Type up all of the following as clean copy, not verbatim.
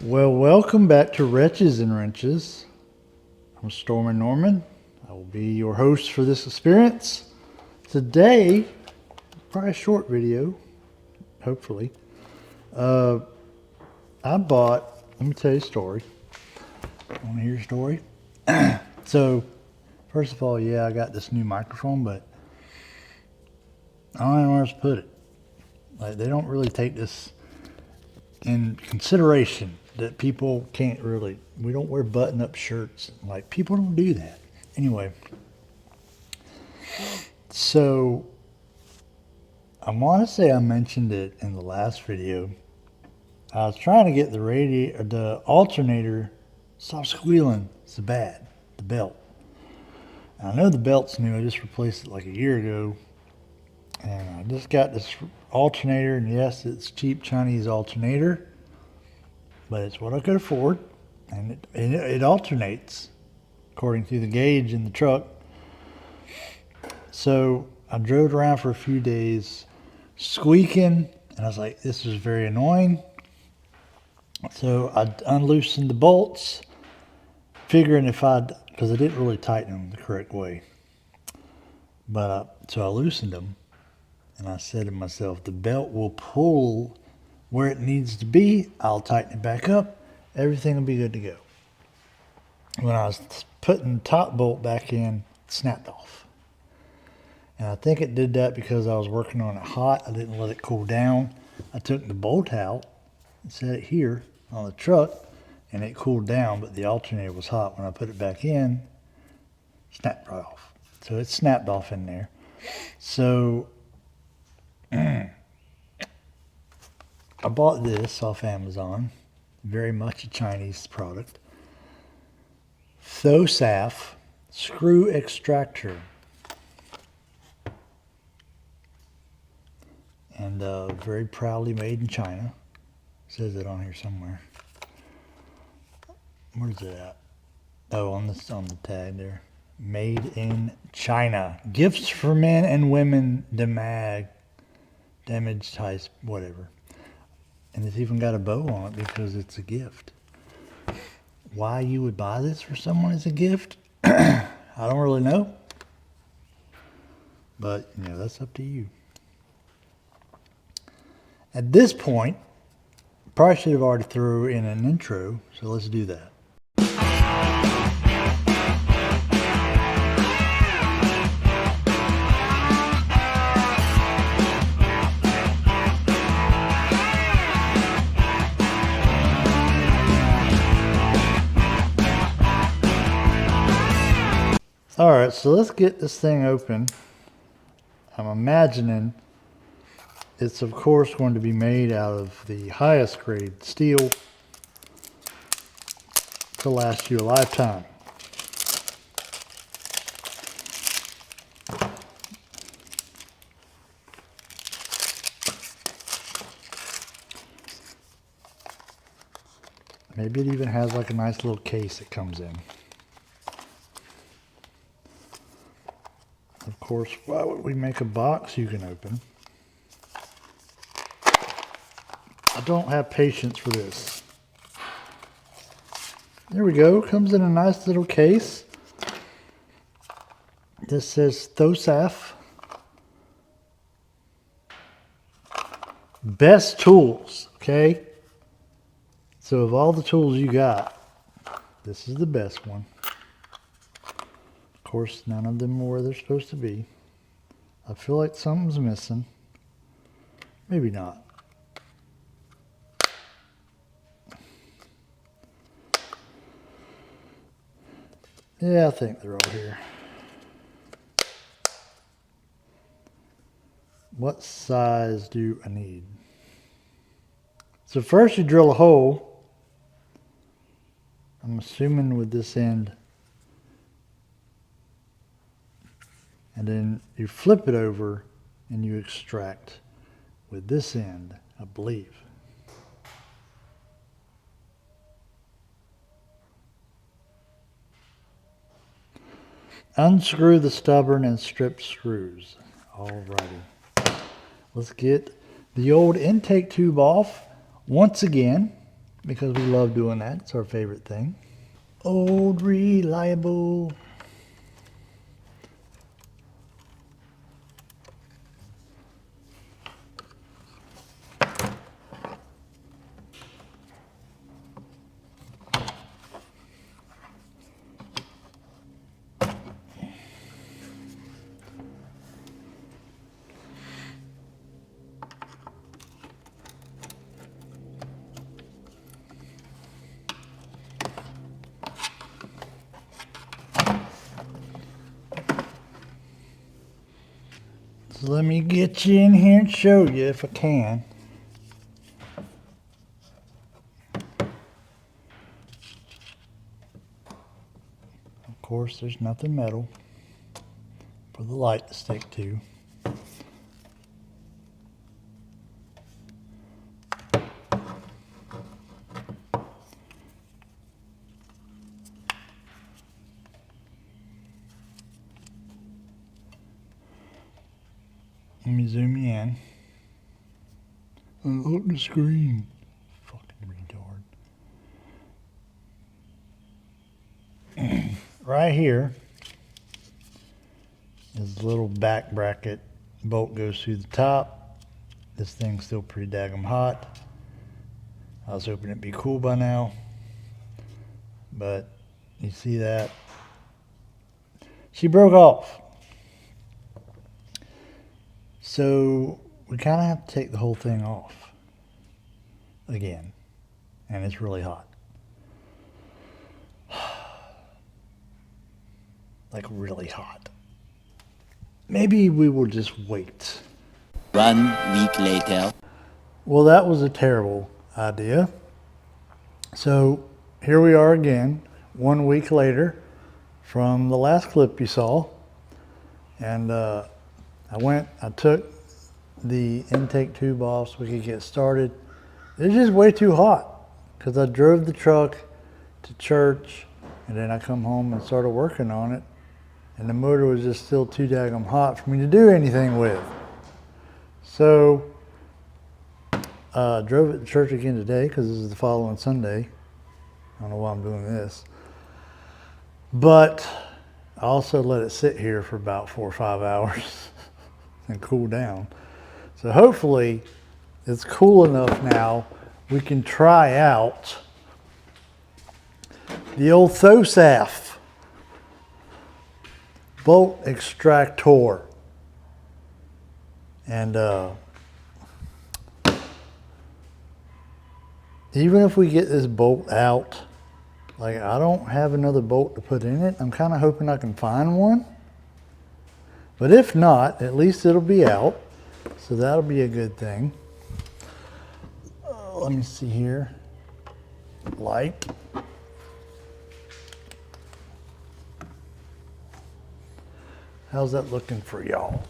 Well, welcome back to Wretches and Wrenches. I'm Stormin Norman. I will be your host for this experience. Today, probably a short video, hopefully. Let me tell you a story. Want to hear a story? So, first of all, yeah, I got this new microphone, but I don't know where to put it. Like, they don't really take this in consideration that people can't really, we don't wear button-up shirts. Like, people don't do that. Anyway, so I want to say I mentioned it in the last video. I was trying to get the alternator stop squealing so bad, the belt. And I know the belt's new. I just replaced it like a year ago. And I just got this alternator, and yes, it's cheap Chinese alternator, but it's what I could afford, and it alternates according to the gauge in the truck. So I drove around for a few days squeaking, and I was like, this is very annoying. So I unloosened the bolts, figuring because I didn't really tighten them the correct way. So I loosened them, and I said to myself, the belt will pull where it needs to be. I'll tighten it back up. Everything will be good to go. When I was putting the top bolt back in, it snapped off. And I think it did that because I was working on it hot. I didn't let it cool down. I took the bolt out and set it here on the truck, and it cooled down, but the alternator was hot. When I put it back in, it snapped right off. So it snapped off in there. So I bought this off Amazon, very much a Chinese product. Thosaf screw extractor. And very proudly made in China. Says it on here somewhere. Where's it at? Oh, on the tag there. Made in China. Gifts for men and women, damage type, whatever. And it's even got a bow on it because it's a gift. Why you would buy this for someone as a gift, I don't really know. But, that's up to you. At this point, probably should have already threw in an intro, so let's do that. All right, so let's get this thing open. I'm imagining it's, of course, going to be made out of the highest grade steel to last you a lifetime. Maybe it even has like a nice little case it comes in. Of course, why would we make a box you can open? I don't have patience for this. There we go. Comes in a nice little case. This says Thosaf. Best tools, okay? So of all the tools you got, this is the best one. Of course, none of them are where they're supposed to be. I feel like something's missing. Maybe not. Yeah, I think they're all here. What size do I need? So first you drill a hole. I'm assuming with this end. And then you flip it over and you extract with this end, I believe. Unscrew the stubborn and stripped screws. Alrighty. Let's get the old intake tube off once again. because we love doing that. It's our favorite thing. Old reliable. So let me get you in here and show you if I can. Of course, there's nothing metal for the light to stick to. Let me zoom you in. Look at the screen. Fucking retard. Right here is the little back bracket. Bolt goes through the top. This thing's still pretty daggum hot. I was hoping it'd be cool by now. But you see that? She broke off. So we kind of have to take the whole thing off again, and it's really hot. Like really hot. Maybe we will just wait. 1 week later. Well, that was a terrible idea. So here we are again, 1 week later from the last clip you saw, and I took the intake tube off so we could get started. It's just way too hot because I drove the truck to church and then I come home and started working on it, and the motor was just still too daggum hot for me to do anything with. So I drove it to church again today because this is the following Sunday. I don't know why I'm doing this. But I also let it sit here for about 4 or 5 hours and cool down. So hopefully it's cool enough now we can try out the old Thosaf bolt extractor. And even if we get this bolt out, like I don't have another bolt to put in it. I'm kind of hoping I can find one. But if not, at least it'll be out. So that'll be a good thing. Let me see here. Light. How's that looking for y'all?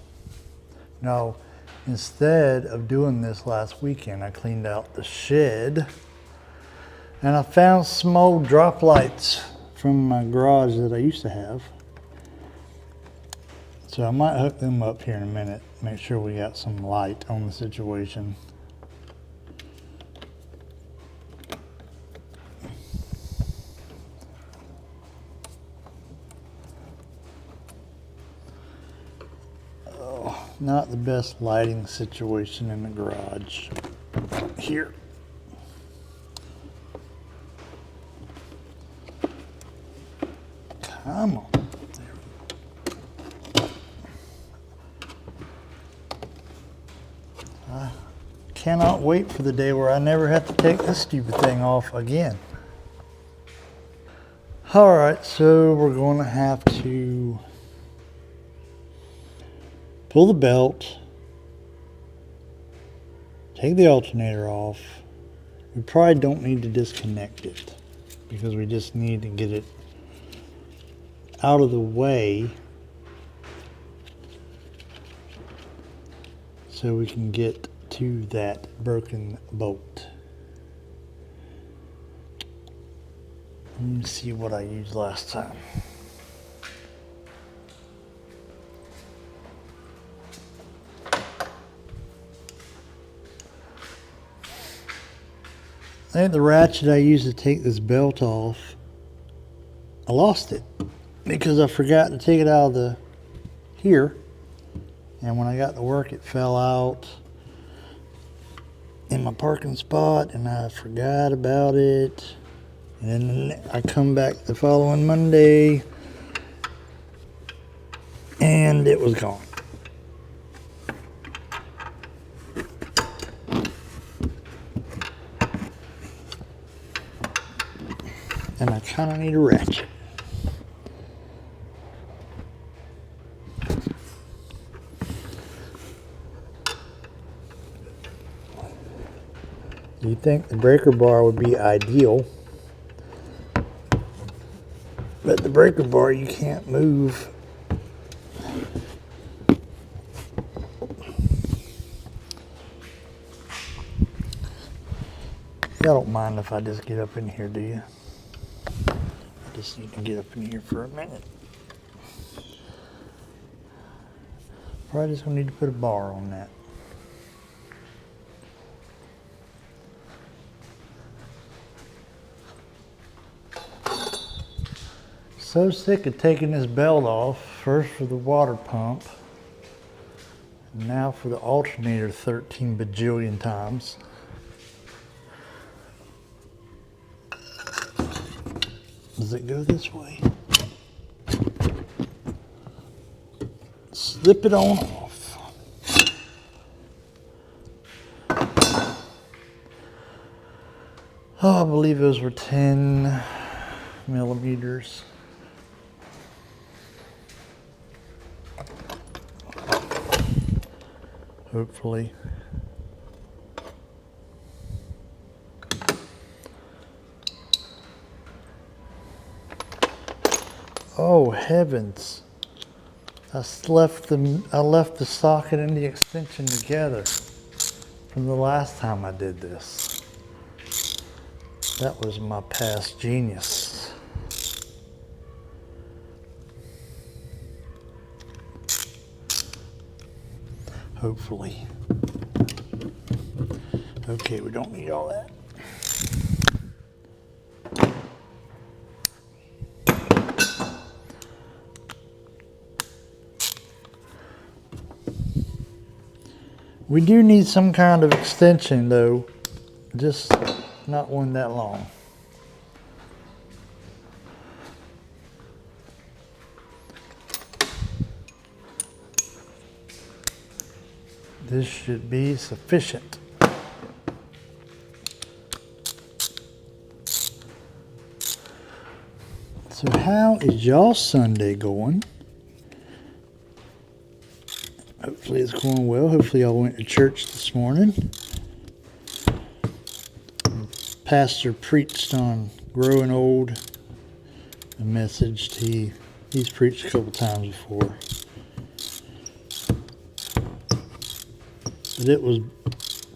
Now, instead of doing this last weekend, I cleaned out the shed. And I found some old drop lights from my garage that I used to have. So I might hook them up here in a minute, make sure we got some light on the situation. Oh, not the best lighting situation in the garage. Here. Come on. I cannot wait for the day where I never have to take this stupid thing off again. All right, so we're going to have to pull the belt, take the alternator off. We probably don't need to disconnect it because we just need to get it out of the way so we can get to that broken bolt. Let me see what I used last time. think the ratchet I used to take this belt off, I lost it because I forgot to take it out of the here, and when I got to work it fell out in my parking spot and I forgot about it. And then I come back the following Monday and it was gone. And I kind of need a ratchet. You'd think the breaker bar would be ideal, but the breaker bar you can't move. Y'all don't mind if I just get up in here, do you? I just need to get up in here for a minute. Probably just gonna need to put a bar on that. So sick of taking this belt off, first for the water pump, and now for the alternator 13 bajillion times. Does it go this way? Slip it on off. Oh, I believe those were 10 millimeters. Hopefully. Oh heavens. I left the socket and the extension together from the last time I did this. That was my past genius. Hopefully. Okay, we don't need all that. We do need some kind of extension though, just not one that long. This should be sufficient. So how is y'all Sunday going? Hopefully it's going well. Hopefully y'all went to church this morning. Pastor preached on growing old. A message he's preached a couple times before. But it was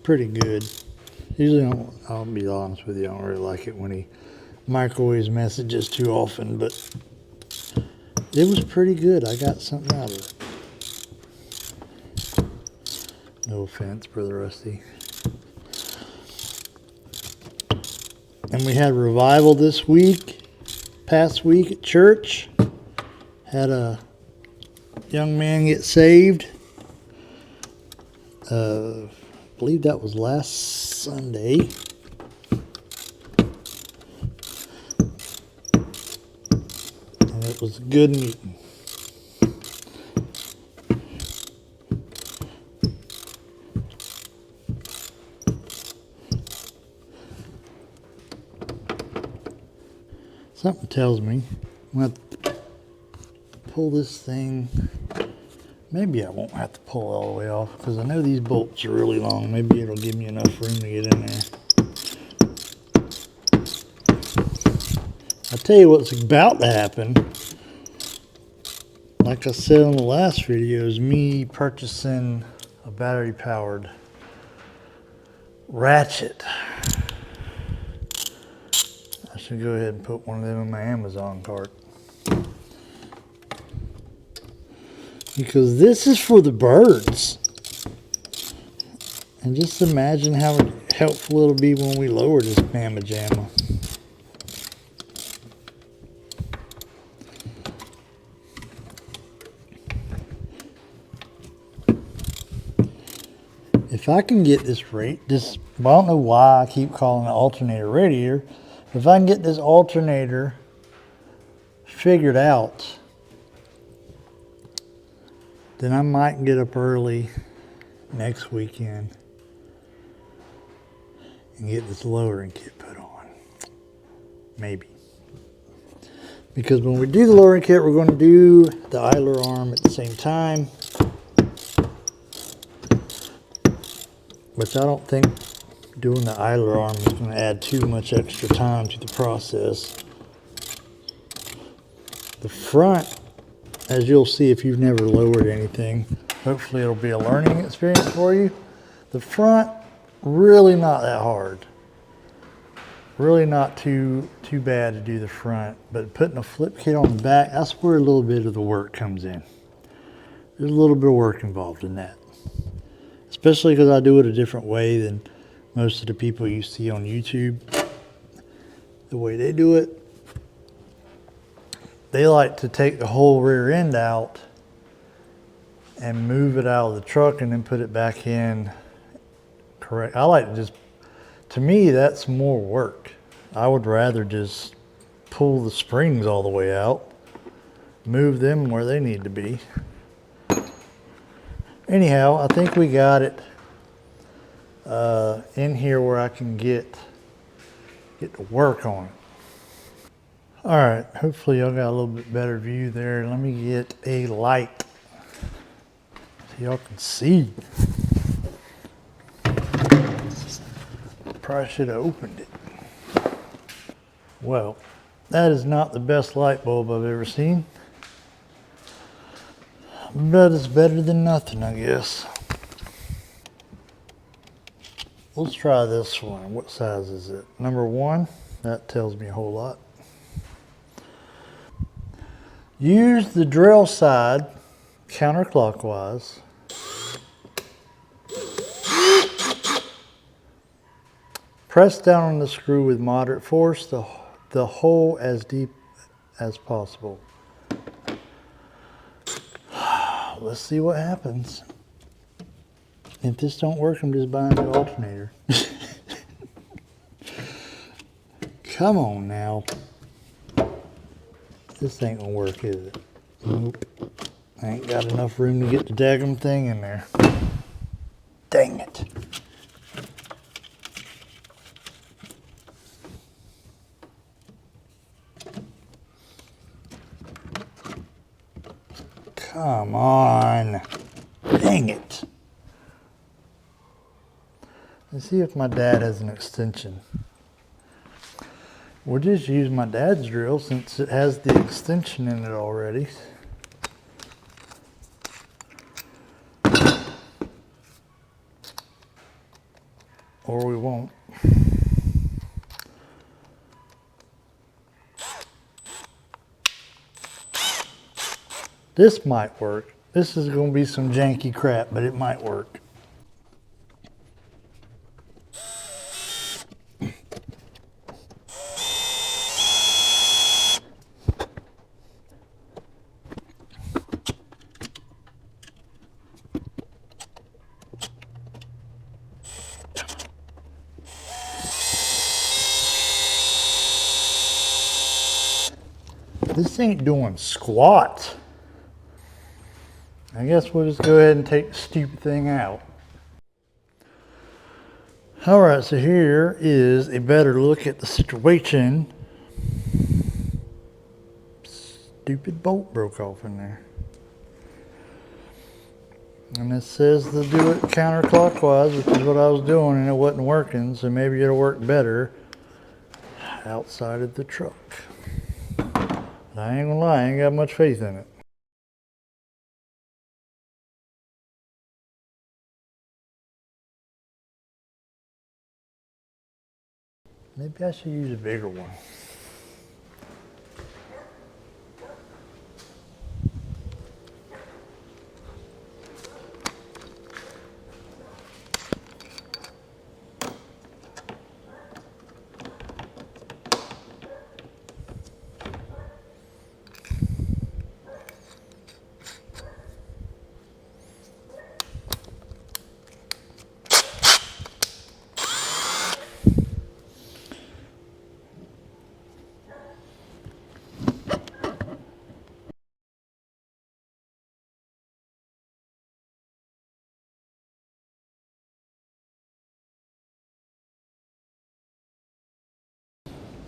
pretty good. Usually, I'll be honest with you, I don't really like it when he microwaves messages too often, but it was pretty good. I got something out of it. No offense, Brother Rusty. And we had revival this week, past week at church. Had a young man get saved. I believe that was last Sunday. And it was a good meeting. Something tells me I'm going to have to pull this thing. Maybe I won't have to pull it all the way off because I know these bolts are really long. Maybe it'll give me enough room to get in there. I'll tell you what's about to happen. Like I said on the last video, is me purchasing a battery powered ratchet. I should go ahead and put one of them in my Amazon cart. Because this is for the birds. And just imagine how helpful it'll be when we lower this mamma jamma. If I can get this well, I don't know why I keep calling it alternator radiator. If I can get this alternator figured out, then I might get up early next weekend and get this lowering kit put on. Maybe. Because when we do the lowering kit, we're going to do the idler arm at the same time. Which I don't think doing the idler arm is going to add too much extra time to the process. The front, as you'll see if you've never lowered anything, hopefully it'll be a learning experience for you. The front, really not that hard. Really not too bad to do the front, but putting a flip kit on the back, that's where a little bit of the work comes in. There's a little bit of work involved in that. Especially because I do it a different way than most of the people you see on YouTube. The way they do it, they like to take the whole rear end out and move it out of the truck and then put it back in correct. I like to just, to me, that's more work. I would rather just pull the springs all the way out, move them where they need to be. Anyhow, I think we got it in here where I can get to work on it. All right, hopefully y'all got a little bit better view there. Let me get a light so y'all can see. Probably should have opened it. Well, that is not the best light bulb I've ever seen. But it's better than nothing, I guess. Let's try this one. What size is it? Number 1. That tells me a whole lot. Use the drill side counterclockwise. Press down on the screw with moderate force, the hole as deep as possible. Let's see what happens. If this don't work, I'm just buying the alternator. Come on now. This ain't gonna work, is it? Nope. I ain't got enough room to get the daggum thing in there. Dang it. Come on. Dang it. Let's see if my dad has an extension. We'll just use my dad's drill since it has the extension in it already. Or we won't. This might work. This is going to be some janky crap, but it might work. This ain't doing squat. I guess we'll just go ahead and take the stupid thing out. All right, so here is a better look at the situation. Stupid bolt broke off in there. And it says to do it counterclockwise, which is what I was doing, and it wasn't working, so maybe it'll work better outside of the truck. But I ain't gonna lie, I ain't got much faith in it. Maybe I should use a bigger one.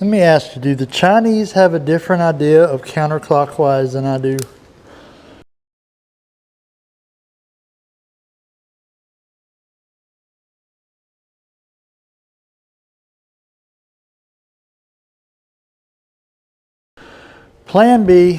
Let me ask you, do the Chinese have a different idea of counterclockwise than I do? Plan B.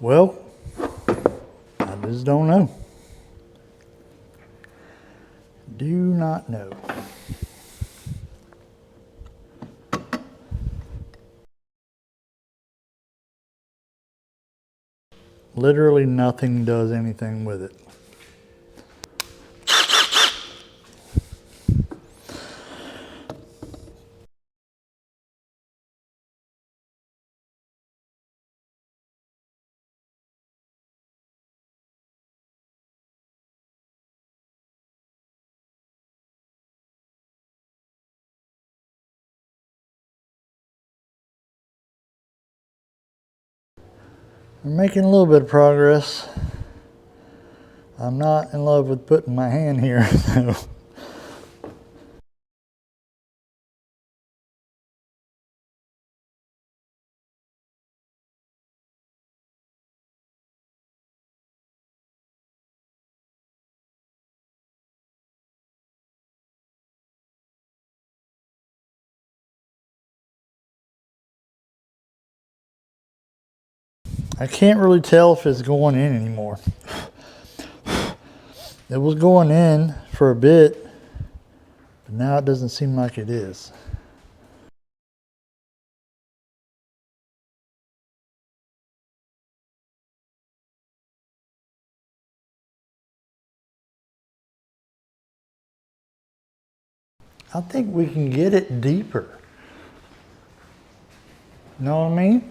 Well, I just don't know. Do not know. Literally nothing does anything with it. I'm making a little bit of progress. I'm not in love with putting my hand here, so. I can't really tell if it's going in anymore. It was going in for a bit, but now it doesn't seem like it is. I think we can get it deeper. Know what I mean?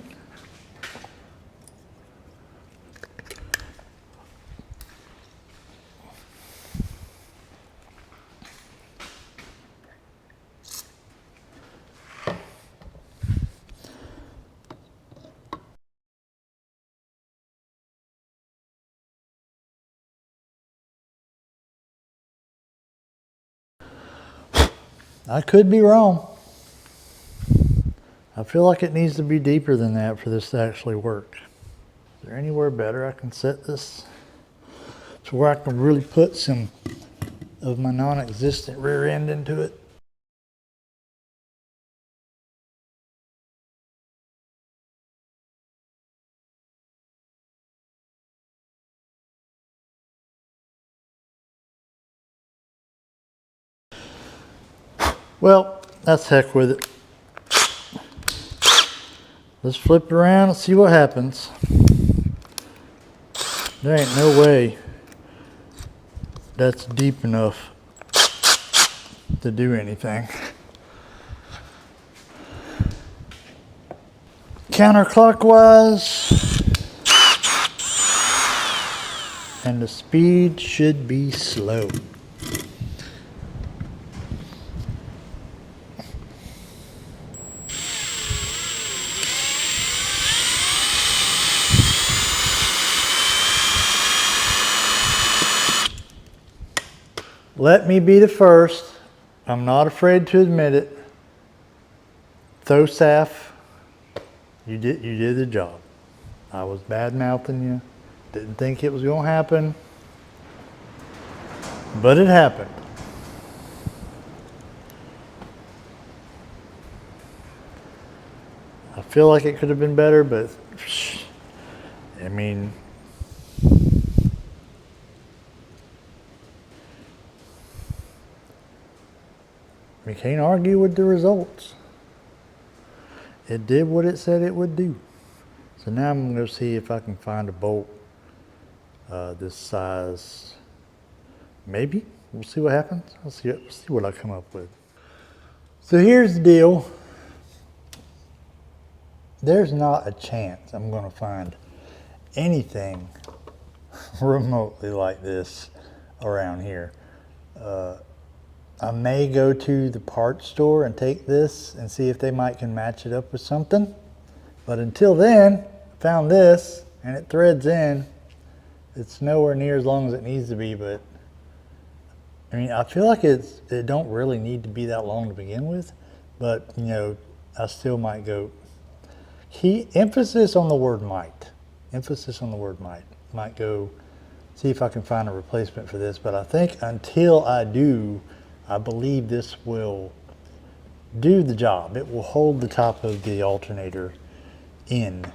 I could be wrong. I feel like it needs to be deeper than that for this to actually work. Is there anywhere better I can set this to where I can really put some of my non-existent rear end into it? Well, that's heck with it. Let's flip it around and see what happens. There ain't no way that's deep enough to do anything. Counterclockwise, and the speed should be slow. Let me be the first. I'm not afraid to admit it. Thosaf, you did the job. I was bad mouthing you. Didn't think it was going to happen, but it happened. I feel like it could have been better, but I mean, we can't argue with the results. It did what it said it would do. So now I'm going to see if I can find a bolt this size. Maybe. We'll see what happens. We'll see what I come up with. So here's the deal. There's not a chance I'm going to find anything remotely like this around here. I may go to the parts store and take this and see if they can match it up with something. But until then, I found this and it threads in. It's nowhere near as long as it needs to be, but I mean, I feel like it don't really need to be that long to begin with, but you know, I still might go. Emphasis on the word might. Emphasis on the word might. Might go see if I can find a replacement for this, but I think until I do, I believe this will do the job. It will hold the top of the alternator in,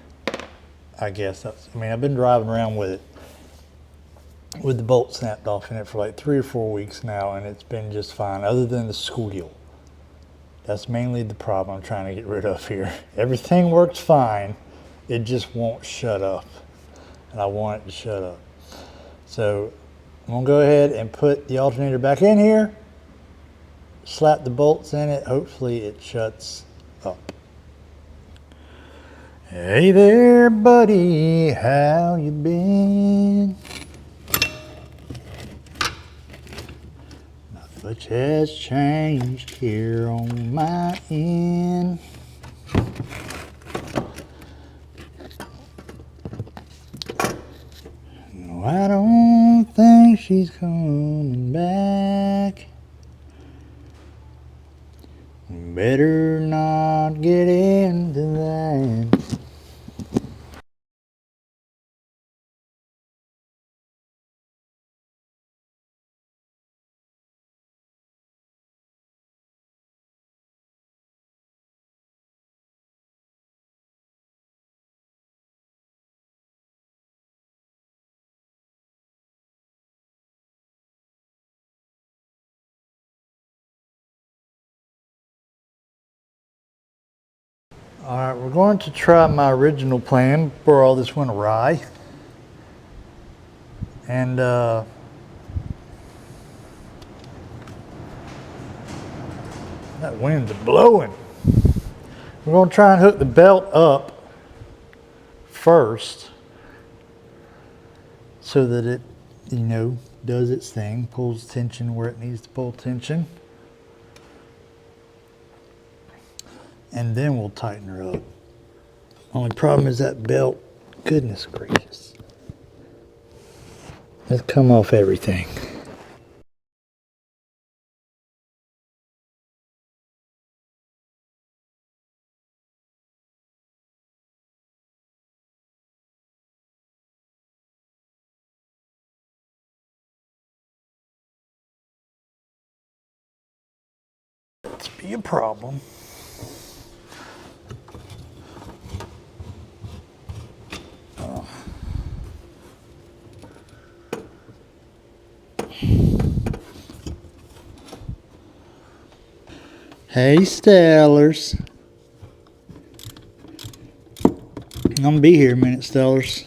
I guess. I mean, I've been driving around with it, with the bolt snapped off in it for like 3 or 4 weeks now, and it's been just fine, other than the squeal. That's mainly the problem I'm trying to get rid of here. Everything works fine, it just won't shut up, and I want it to shut up. So I'm gonna go ahead and put the alternator back in here, slap the bolts in it, hopefully it shuts up. Hey there, buddy, how you been? Not much has changed here on my end. No, I don't think she's coming back. Better not get into that. All right, we're going to try my original plan before all this went awry. And that wind's blowing. We're going to try and hook the belt up first so that it, you know, does its thing, pulls tension where it needs to pull tension. And then we'll tighten her up. Only problem is that belt, goodness gracious. Let's come off everything. Let's be a problem. Hey, Stellars. I'm gonna be here a minute, Stellars.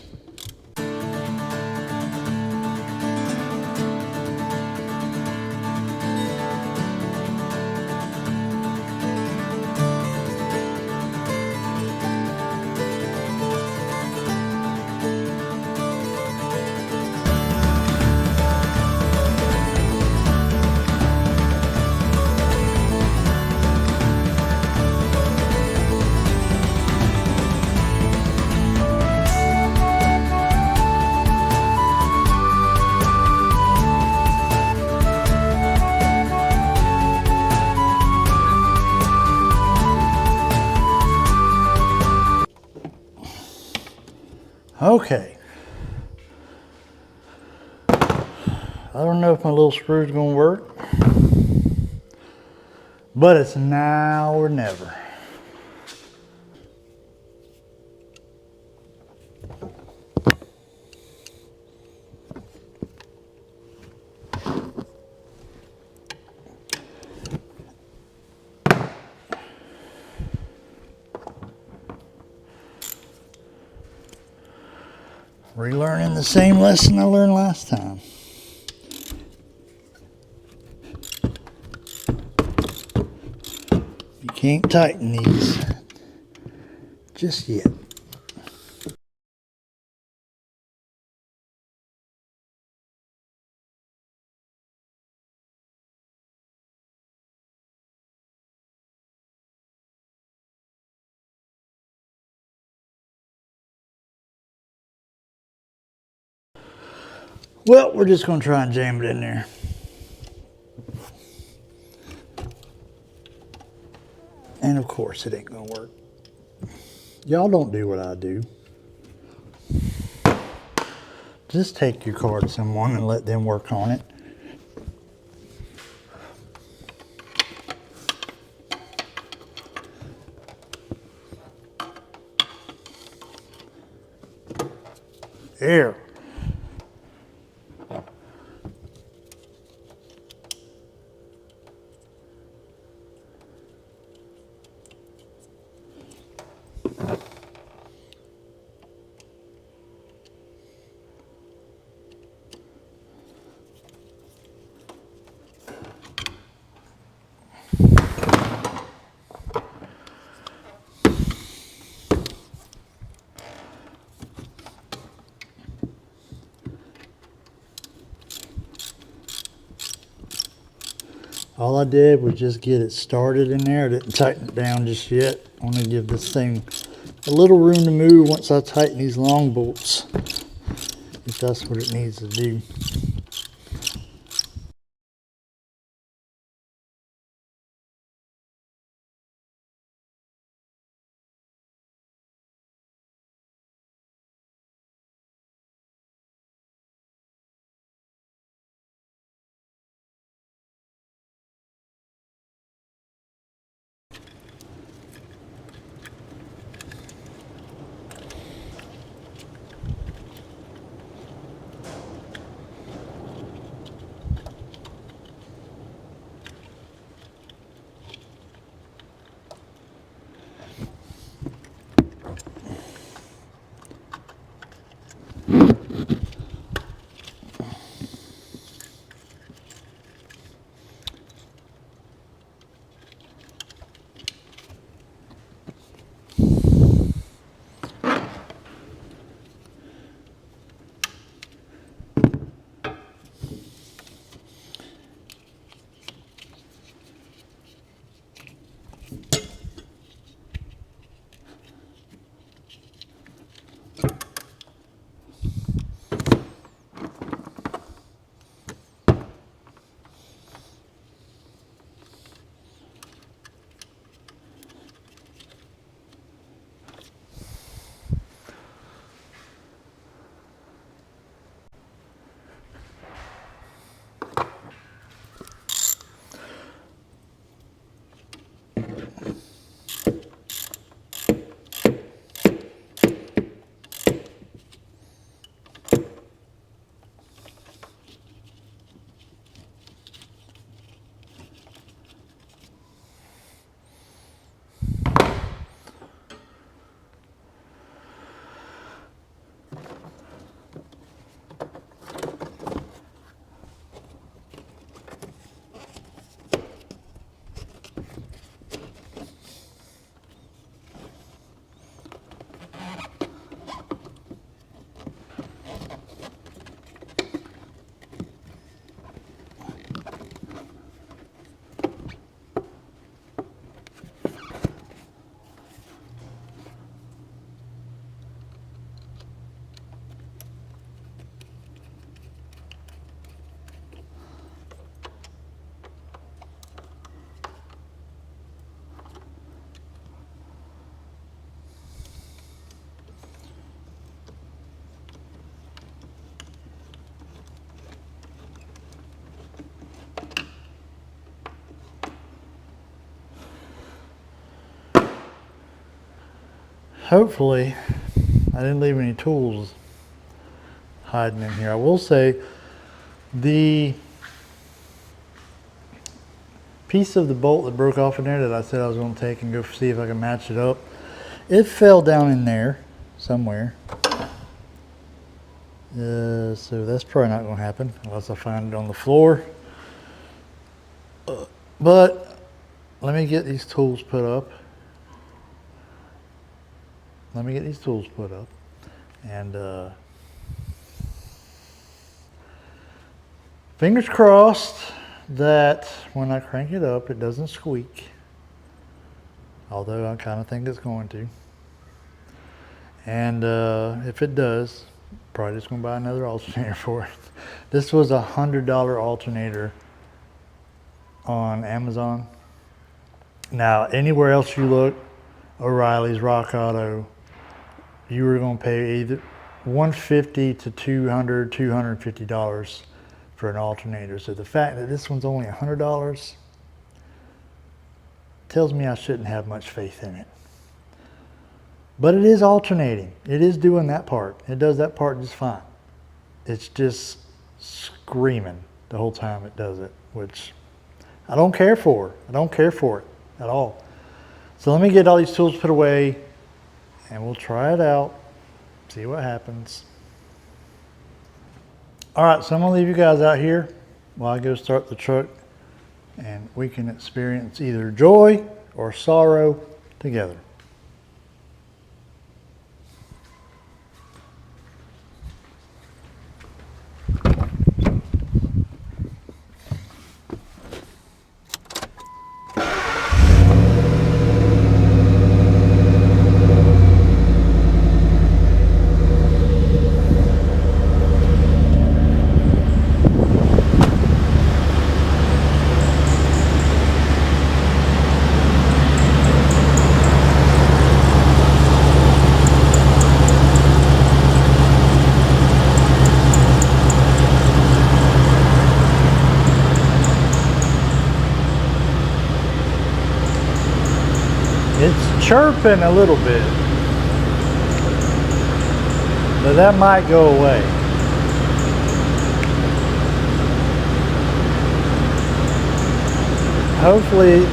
Okay. I don't know if my little screw's gonna work, but it's now or never. Relearning the same lesson I learned last time. You can't tighten these just yet. Well, we're just going to try and jam it in there. And of course it ain't going to work. Y'all don't do what I do. Just take your card to someone and let them work on it. There. All I did was just get it started in there. I didn't tighten it down just yet. I want to give this thing a little room to move once I tighten these long bolts, if that's what it needs to do. Hopefully, I didn't leave any tools hiding in here. I will say the piece of the bolt that broke off in there that I said I was going to take and go see if I can match it up, it fell down in there somewhere. So that's probably not going to happen unless I find it on the floor. But let me get these tools put up. And fingers crossed that when I crank it up, it doesn't squeak. Although I kind of think it's going to. And if it does, Probably just going to buy another alternator for it. This was a $100 alternator on Amazon. Now, anywhere else you look, O'Reilly's, Rock Auto, you were going to pay either $150 to $200, $250 for an alternator. So the fact that this one's only $100 tells me I shouldn't have much faith in it. But it is alternating. It is doing that part. It does that part just fine. It's just screaming the whole time it does it, which I don't care for. I don't care for it at all. So let me get all these tools put away and we'll try it out, see what happens. All right, so I'm gonna leave you guys out here while I go start the truck and we can experience either joy or sorrow together. It's chirping a little bit, but that might go away. Hopefully,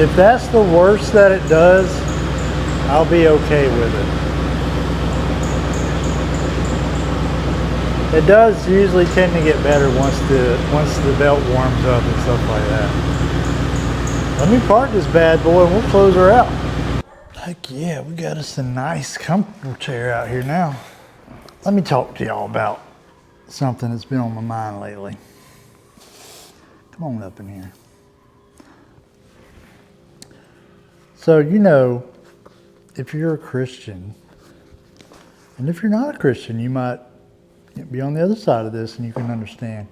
if that's the worst that it does, I'll be okay with it. It does usually tend to get better once the belt warms up and stuff like that. Let me park this bad boy and we'll close her out. Heck yeah, we got us a nice comfortable chair out here now. Let me talk to y'all about something that's been on my mind lately. Come on up in here. So, you know, if you're a Christian, and if you're not a Christian, you might be on the other side of this and you can understand.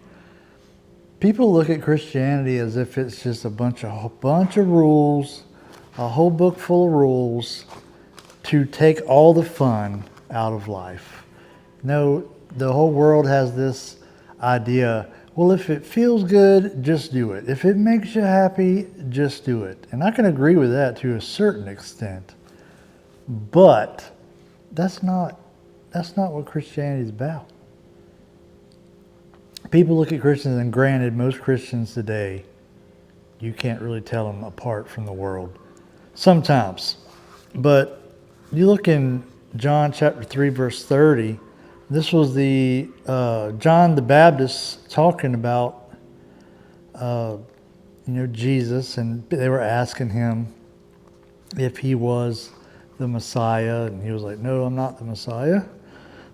People look at Christianity as if it's just a bunch of rules, a whole book full of rules to take all the fun out of life. No, the whole world has this idea, well, if it feels good, just do it. If it makes you happy, just do it. And I can agree with that to a certain extent. But that's not what Christianity is about. People look at Christians, and granted, most Christians today, you can't really tell them apart from the world. Sometimes. But you look in John chapter 3, verse 30, this was the John the Baptist talking about Jesus, and they were asking him if he was the Messiah, and he was like, no, I'm not the Messiah.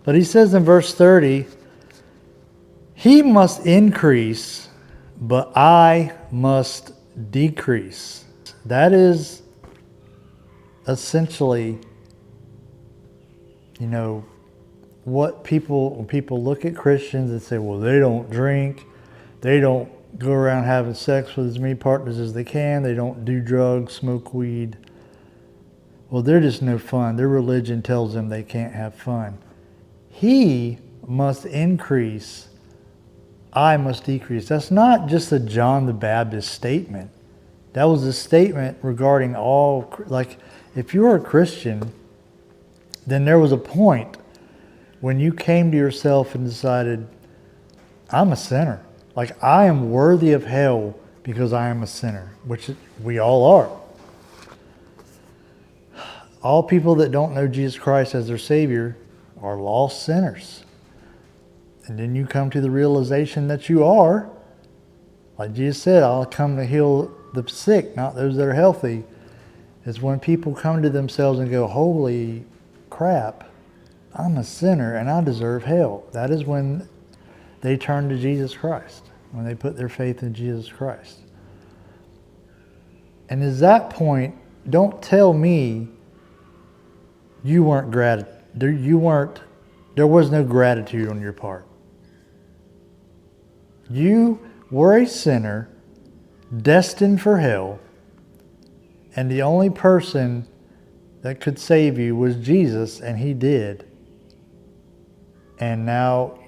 But he says in verse 30, he must increase, but I must decrease. That is essentially, when people look at Christians and say, well, they don't drink, they don't go around having sex with as many partners as they can, they don't do drugs, smoke weed. Well, they're just no fun. Their religion tells them they can't have fun. He must increase, I must decrease. That's not just a John the Baptist statement. That was a statement regarding all, like, if you're a Christian, then there was a point when you came to yourself and decided, I'm a sinner. Like, I am worthy of hell because I am a sinner, which we all are. All people that don't know Jesus Christ as their Savior are lost sinners. And then you come to the realization that you are. Like Jesus said, I'll come to heal the sick, not those that are healthy. It's when people come to themselves and go, holy crap, I'm a sinner and I deserve hell. That is when they turn to Jesus Christ, when they put their faith in Jesus Christ. And at that point, don't tell me you weren't There was no gratitude on your part. You were a sinner destined for hell, and the only person that could save you was Jesus, and he did. And now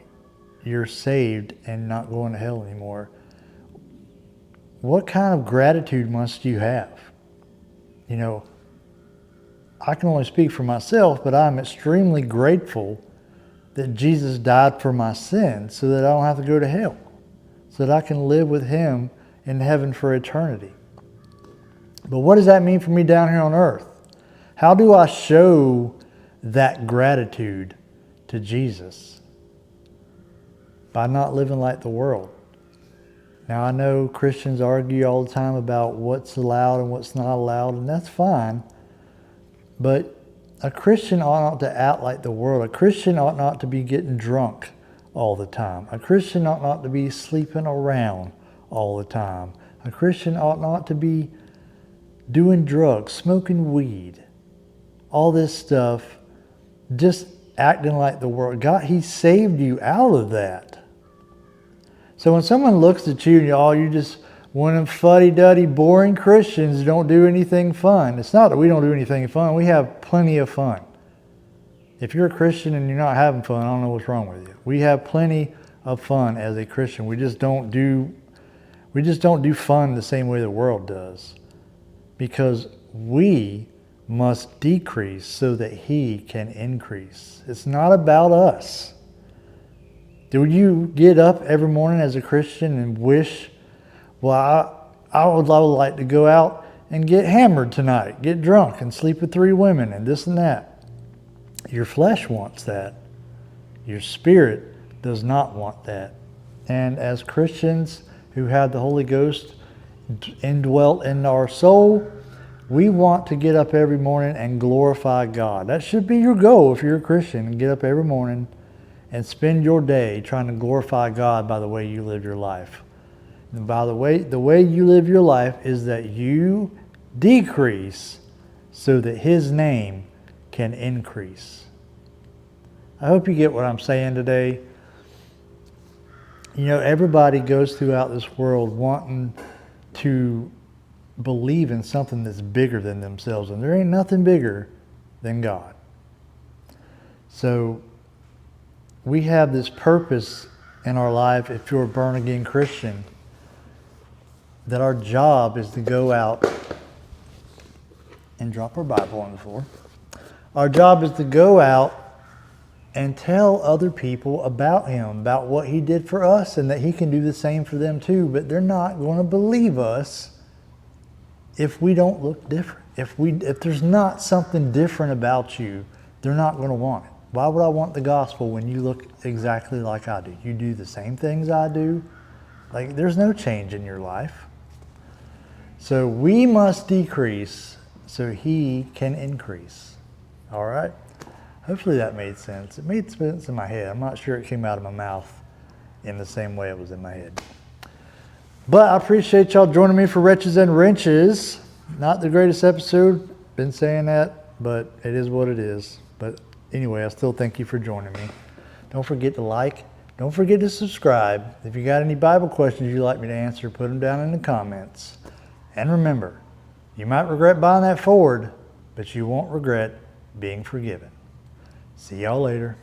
you're saved and not going to hell anymore. What kind of gratitude must you have? You know, I can only speak for myself, but I'm extremely grateful that Jesus died for my sins so that I don't have to go to hell, so that I can live with him in heaven for eternity. But what does that mean for me down here on earth? How do I show that gratitude to Jesus? By not living like the world. Now, I know Christians argue all the time about what's allowed and what's not allowed, and that's fine. But a Christian ought not to act like the world. A Christian ought not to be getting drunk all the time. A Christian ought not to be sleeping around all the time. A Christian ought not to be doing drugs, smoking weed, all this stuff, just acting like the world. God, he saved you out of that. So when someone looks at you and you're just one of them fuddy-duddy, boring Christians who don't do anything fun. It's not that we don't do anything fun. We have plenty of fun. If you're a Christian and you're not having fun, I don't know what's wrong with you. We have plenty of fun as a Christian. We just don't do fun the same way the world does. Because we must decrease so that he can increase. It's not about us. Do you get up every morning as a Christian and wish, well, I would like to go out and get hammered tonight, get drunk and sleep with 3 women and this and that? Your flesh wants that. Your spirit does not want that. And as Christians who have the Holy Ghost indwelt in our soul, we want to get up every morning and glorify God. That should be your goal if you're a Christian, and get up every morning and spend your day trying to glorify God by the way you live your life. And by the way you live your life is that you decrease so that his name can increase. I hope you get what I'm saying today. You know, everybody goes throughout this world wanting to believe in something that's bigger than themselves, and there ain't nothing bigger than God. So we have this purpose in our life, if you're a born-again Christian, that our job is to go out and drop our Bible on the floor. Our job is to go out and tell other people about him, about what he did for us, and that he can do the same for them too. But they're not going to believe us if we don't look different. If there's not something different about you, they're not going to want it. Why would I want the gospel when you look exactly like I do? You do the same things I do. Like, there's no change in your life. So we must decrease so he can increase. All right? Hopefully that made sense. It made sense in my head. I'm not sure it came out of my mouth in the same way it was in my head. But I appreciate y'all joining me for Wretches and Wrenches. Not the greatest episode. Been saying that, but it is what it is. But anyway, I still thank you for joining me. Don't forget to like. Don't forget to subscribe. If you got any Bible questions you'd like me to answer, put them down in the comments. And remember, you might regret buying that Ford, but you won't regret being forgiven. See y'all later.